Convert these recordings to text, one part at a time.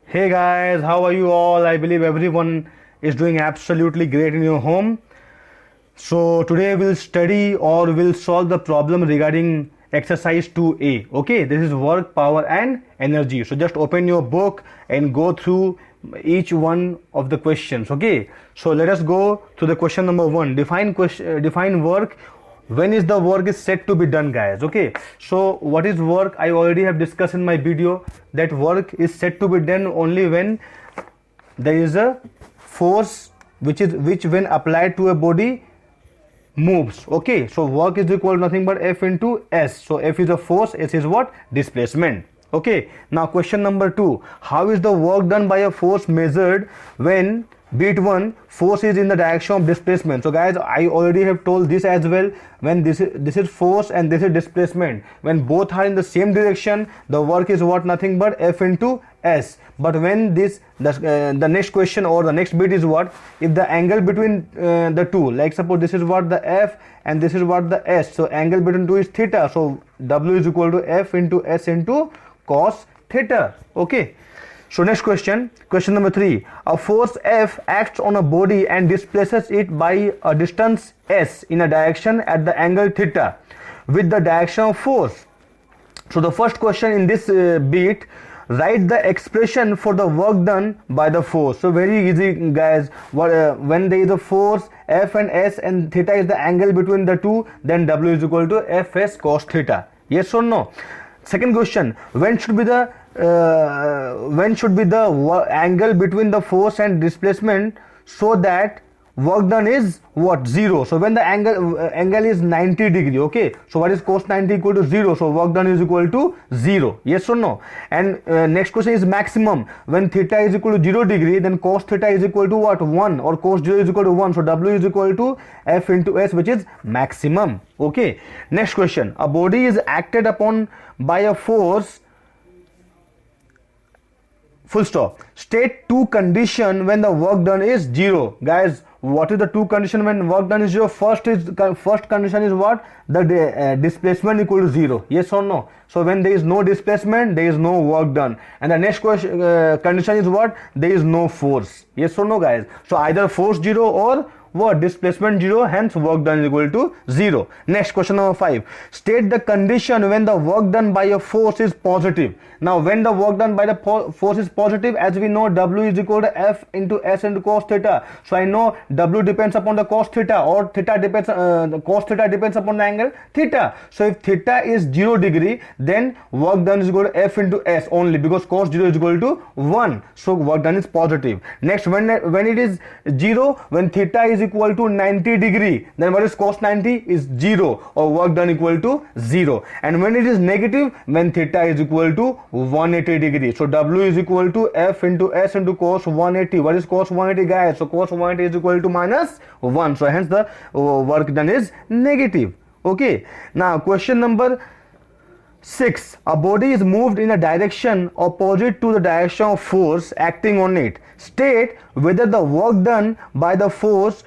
Hey guys, how are you all? I believe everyone is doing absolutely great in your home. So today we'll study or we'll solve the problem regarding exercise 2A. Okay, this is work, power and energy. So just open your book and go through each one of the questions. Okay, so let us go to the question number 1. Define work. When is the work is said to be done, guys? Okay, so what is work? I already have discussed in my video that work is said to be done only when there is a force which when applied to a body moves. Okay, so work is equal to nothing but F into S. So F is a force, S is what? Displacement. Okay, now question number 2. How is the work done by a force measured when beat 1 force is in the direction of displacement? So guys, I already have told this as well. When this is force and this is displacement, when both are in the same direction, the work is what? Nothing but F into S. But when the next question or the next bit is what? If the angle between the two, like suppose this is what the F and this is what the S, so angle between two is theta, so W is equal to F into S into cos theta. Okay, so next question number 3. A force F acts on a body and displaces it by a distance S in a direction at the angle theta with the direction of force. So the first question in this bit, write the expression for the work done by the force. So very easy, guys. When there is a force F and S and theta is the angle between the two, then W is equal to Fs cos theta. Yes or no? Second question, when should be the angle between the force and displacement so that work done is what? 0. So when the angle is 90 degree. Okay, so what is cos 90 equal to 0? So work done is equal to 0. Yes or no? And next question is maximum. When theta is equal to 0 degree, then cos theta is equal to what? 1, or cos 0 is equal to 1. So W is equal to F into S, which is maximum. Okay, next question, a body is acted upon by a force, full stop. State 2 condition when the work done is 0. Guys, what is the 2 condition when work done is 0? First condition is what? The displacement equal to 0. Yes or no? So when there is no displacement, there is no work done. And the next condition is what? There is no force. Yes or no, guys? So either force 0 or what? Displacement 0, hence work done is equal to 0. Next question number 5. State the condition when the work done by a force is positive. Now when the work done by the force is positive, as we know, W is equal to F into S into cos theta. So I know W depends upon the cos theta, or theta depends cos theta depends upon the angle theta. So if theta is 0 degree, then work done is equal to F into S only, because cos 0 is equal to 1. So work done is positive. Next, when it is 0, when theta is equal to 90 degree, then what is cos 90? Is 0, or work done equal to 0. And when it is negative, when theta is equal to 180 degree, so W is equal to F into S into cos 180. What is cos 180, guys? So cos 180 is equal to minus 1, so hence the work done is negative. Okay, now question number 6. A body is moved in a direction opposite to the direction of force acting on it. State whether the work done by the force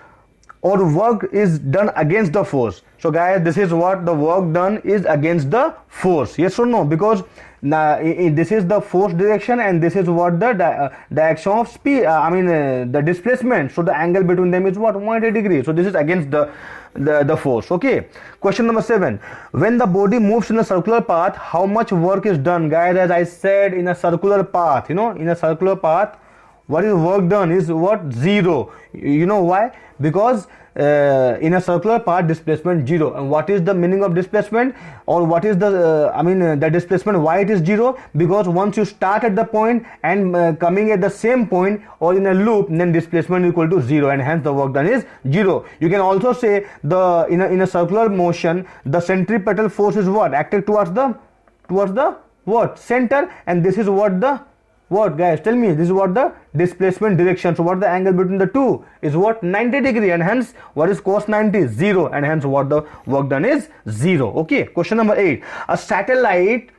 or work is done against the force. So guys, this is what the work done is against the force. Yes or no? Because this is the force direction and this is what the direction of speed, the displacement. So the angle between them is what? 180 degrees. So this is against the force. Okay, question number 7. When the body moves in a circular path, how much work is done? Guys, as I said, in a circular path, in a circular path, what is work done is what? 0. You know why? Because in a circular path, displacement 0. And what is the meaning of displacement, or what is the displacement? Why it is 0? Because once you start at the point and coming at the same point or in a loop, then displacement is equal to 0, and hence the work done is 0. You can also say in a circular motion, the centripetal force is what? Acted towards the what? Center, and this is what, guys? Tell me, this is what? The displacement direction. So what the angle between the two is what? 90 degree, and hence what is cos 90? 0, and hence what the work done is 0. Okay, question number 8. A satellite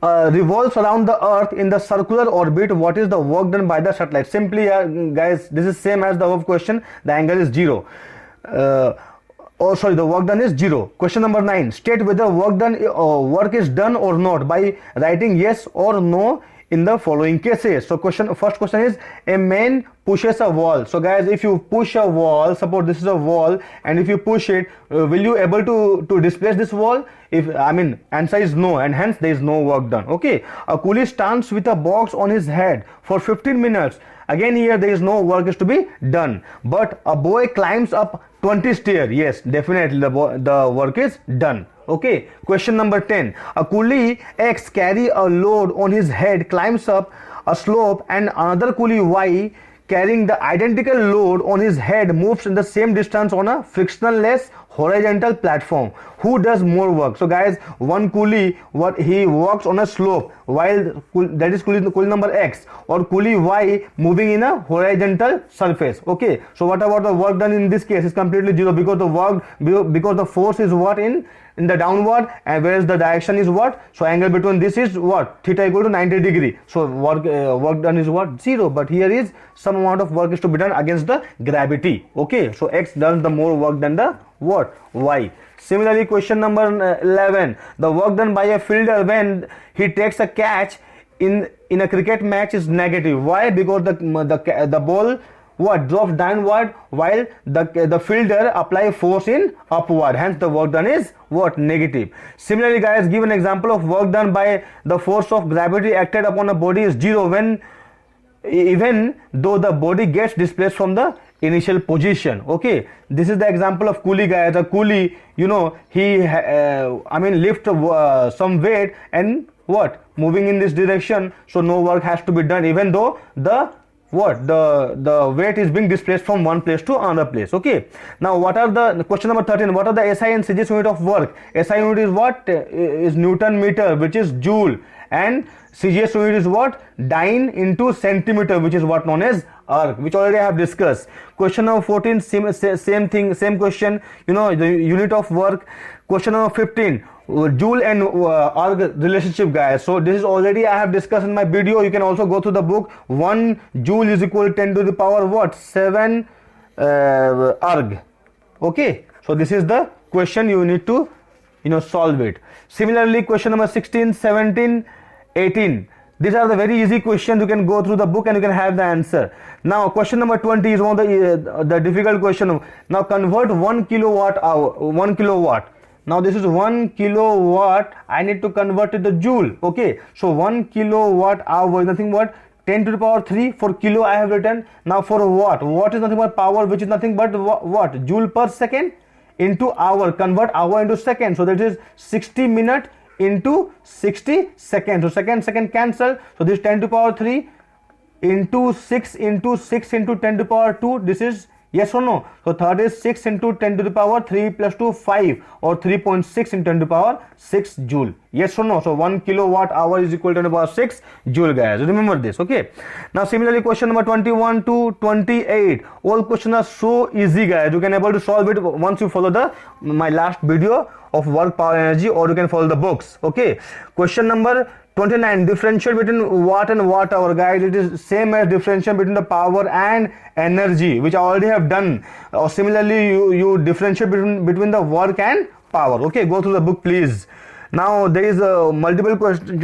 revolves around the earth in the circular orbit. What is the work done by the satellite? Simply, guys, this is same as the above question. The angle is 0. The work done is 0. Question number 9. State whether work is done or not by writing yes or no in the following cases. So first question is, a man pushes a wall. So guys, if you push a wall, suppose this is a wall, and if you push it, will you able to displace this wall? If answer is no, and hence there is no work done. Okay, a coolie stands with a box on his head for 15 minutes. Again here there is no work is to be done. But a boy climbs up 20 stairs. Yes, definitely the work is done. Okay, question number 10. A coolie X carry a load on his head, climbs up a slope, and another coolie Y carrying the identical load on his head moves in the same distance on a frictionless horizontal platform. Who does more work? So guys, one coolie, he walks on a slope, while that is coolie number X, or coolie Y moving in a horizontal surface. Okay, so what about the work done in this case? Is completely zero, because the force is what in the downward, and whereas the direction is what? So angle between this is what? Theta equal to 90 degree. So work done is what? Zero. But here is some amount of work is to be done against the gravity. Okay, so X does the more work than the what? Y. Similarly, question number 11. The work done by a fielder when he takes a catch in a cricket match is negative. Why? Because the ball what drops downward, while the fielder apply force in upward, hence the work done is what? Negative. Similarly guys, give an example of work done by the force of gravity acted upon a body is zero when even though the body gets displaced from the initial position. Okay, this is the example of coolie guys. A coolie, he lift some weight and what? Moving in this direction, so no work has to be done, even though the weight is being displaced from one place to another place. Okay, now what are the question number 13? What are the SI and CGS unit of work? SI unit is what? Is Newton meter, which is joule, and CGS unit is what? Dyne into centimeter, which is what known as arc, which already I have discussed. Question number 14, same thing, same question, the unit of work. Question number 15, joule and arc relationship guys. So this is already I have discussed in my video. You can also go through the book. 1 joule is equal to 10 to the power what? 7 arc. Okay, so this is the question you need to solve it. Similarly, question number 16, 17, 18. These are the very easy questions. You can go through the book and you can have the answer. Now question number 20 is one of the difficult question. Now convert 1 kilowatt hour, 1 kilowatt. Now this is 1 kilowatt. I need to convert it to joule. Okay, so 1 kilowatt hour is nothing but 10 to the power 3. For kilo I have written. Now for watt is nothing but power, which is nothing but what? Joule per second into hour. Convert hour into second. So that is 60 minutes into 60 seconds. So second cancel. So this 10 to the power 3 into 6 into 6 into 10 to the power 2. This is yes or no? So third is 6 into 10 to the power 3 plus 2 5, or 3.6 into 10 to the power 6 joule. Yes or no? So 1 kilowatt hour is equal to 10 to the power 6 joule guys. Remember this. Okay, now similarly question number 21 to 28. All questions are so easy guys. You can able to solve it once you follow my last video of work, power, energy, or you can follow the books. Okay, question number 29. Differential between watt and watt hour guys. It is same as differential between the power and energy, which I already have done. Or similarly you differentiate between the work and power. Okay, go through the book please. Now there is a multiple question,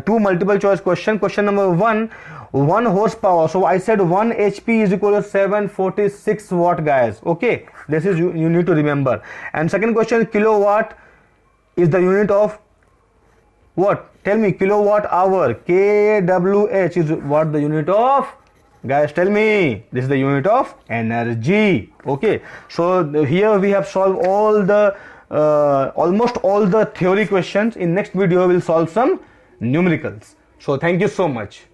2 multiple choice question. Question number 1 horsepower. So I said 1 HP is equal to 746 watt guys. Okay, this is you need to remember. And second question, kilowatt is the unit of what? Tell me, kilowatt hour. kWh is what the unit of? Guys, tell me. This is the unit of energy. Okay, so here we have solved all the almost all the theory questions. In next video we will solve some numericals. So thank you so much.